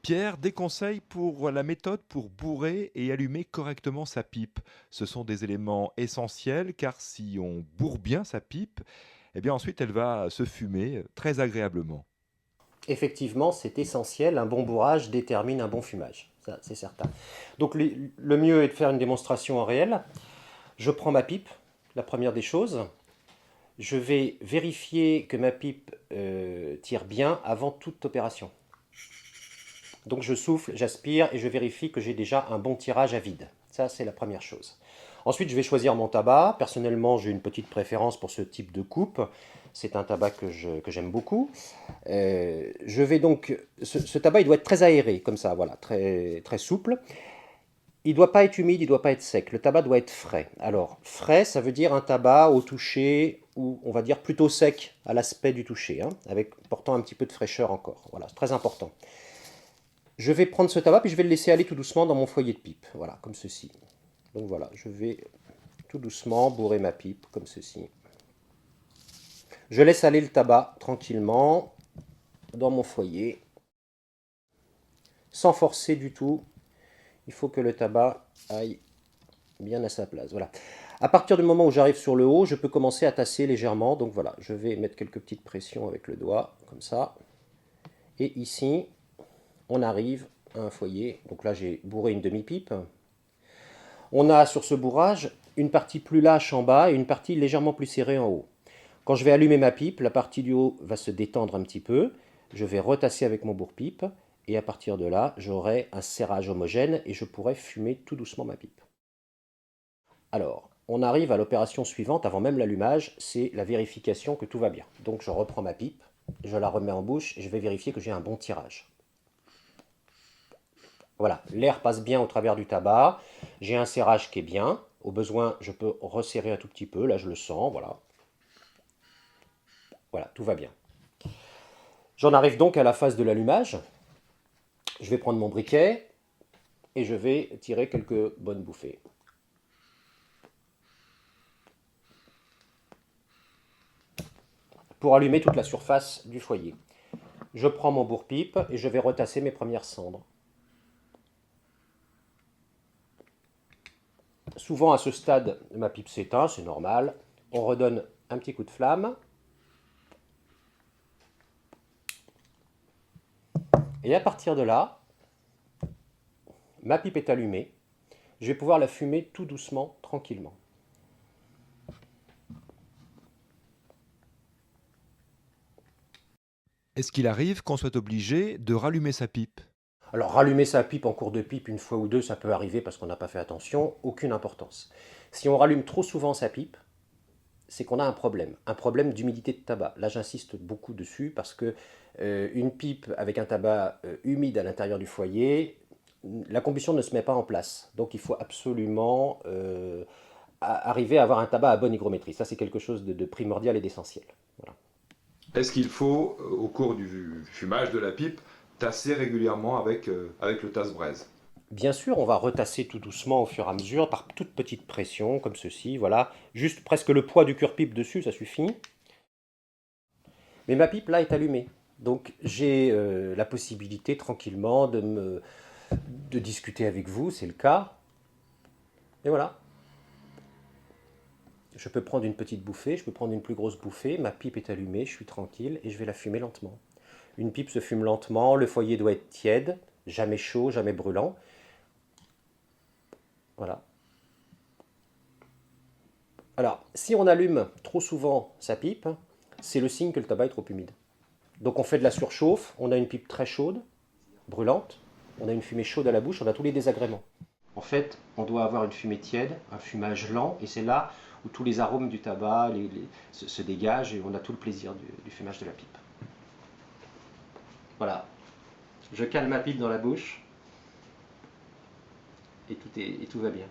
Pierre, des conseils pour la méthode pour bourrer et allumer correctement sa pipe. Ce sont des éléments essentiels car si on bourre bien sa pipe, eh bien ensuite elle va se fumer très agréablement. Effectivement, c'est essentiel. Un bon bourrage détermine un bon fumage. Ça, c'est certain. Donc, le mieux est de faire une démonstration en réel. Je prends ma pipe, la première des choses. Je vais vérifier que ma pipe tire bien avant toute opération. Donc, je souffle, j'aspire et je vérifie que j'ai déjà un bon tirage à vide. Ça, c'est la première chose. Ensuite, je vais choisir mon tabac. Personnellement, j'ai une petite préférence pour ce type de coupe. C'est un tabac que j'aime beaucoup. Je vais donc, ce tabac, il doit être très aéré, comme ça, voilà, très, très souple. Il ne doit pas être humide, il ne doit pas être sec. Le tabac doit être frais. Alors, frais, ça veut dire un tabac au toucher, ou on va dire plutôt sec à l'aspect du toucher, hein, avec portant un petit peu de fraîcheur encore. Voilà, c'est très important. Je vais prendre ce tabac, puis je vais le laisser aller tout doucement dans mon foyer de pipe. Voilà, comme ceci. Donc voilà, je vais tout doucement bourrer ma pipe, comme ceci. Je laisse aller le tabac tranquillement dans mon foyer, sans forcer du tout. Il faut que le tabac aille bien à sa place. Voilà. À partir du moment où j'arrive sur le haut, je peux commencer à tasser légèrement. Donc voilà, je vais mettre quelques petites pressions avec le doigt, comme ça. Et ici, on arrive à un foyer. Donc là, j'ai bourré une demi-pipe. On a sur ce bourrage une partie plus lâche en bas et une partie légèrement plus serrée en haut. Quand je vais allumer ma pipe, la partie du haut va se détendre un petit peu. Je vais retasser avec mon bourre-pipe. Et à partir de là, j'aurai un serrage homogène et je pourrai fumer tout doucement ma pipe. Alors, on arrive à l'opération suivante, avant même l'allumage, c'est la vérification que tout va bien. Donc je reprends ma pipe, je la remets en bouche et je vais vérifier que j'ai un bon tirage. Voilà, l'air passe bien au travers du tabac, j'ai un serrage qui est bien, au besoin je peux resserrer un tout petit peu, là je le sens, voilà. Voilà, tout va bien. J'en arrive donc à la phase de l'allumage, je vais prendre mon briquet et je vais tirer quelques bonnes bouffées. Pour allumer toute la surface du foyer. Je prends mon bourre-pipe et je vais retasser mes premières cendres. Souvent à ce stade, ma pipe s'éteint, c'est normal. On redonne un petit coup de flamme. Et à partir de là, ma pipe est allumée. Je vais pouvoir la fumer tout doucement, tranquillement. Est-ce qu'il arrive qu'on soit obligé de rallumer sa pipe? Alors rallumer sa pipe en cours de pipe une fois ou deux, ça peut arriver parce qu'on n'a pas fait attention, aucune importance. Si on rallume trop souvent sa pipe, c'est qu'on a un problème d'humidité de tabac. Là, j'insiste beaucoup dessus parce que une pipe avec un tabac humide à l'intérieur du foyer, la combustion ne se met pas en place. Donc, il faut absolument arriver à avoir un tabac à bonne hygrométrie. Ça, c'est quelque chose de primordial et d'essentiel. Voilà. Est-ce qu'il faut, au cours du fumage de la pipe, tasser régulièrement avec le tasse-braise? Bien sûr, on va retasser tout doucement au fur et à mesure par toute petite pression, comme ceci. Voilà, juste presque le poids du cure-pipe dessus, ça suffit. Mais ma pipe là est allumée. Donc j'ai la possibilité tranquillement de discuter avec vous, c'est le cas. Et voilà, je peux prendre une petite bouffée, je peux prendre une plus grosse bouffée, ma pipe est allumée, je suis tranquille et je vais la fumer lentement. Une pipe se fume lentement, le foyer doit être tiède, jamais chaud, jamais brûlant. Voilà. Alors, si on allume trop souvent sa pipe, c'est le signe que le tabac est trop humide. Donc on fait de la surchauffe, on a une pipe très chaude, brûlante, on a une fumée chaude à la bouche, on a tous les désagréments. En fait, on doit avoir une fumée tiède, un fumage lent, et c'est là où tous les arômes du tabac se dégagent et on a tout le plaisir du fumage de la pipe. Voilà, je cale ma pipe dans la bouche et tout va bien.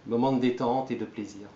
Moment de détente et de plaisir.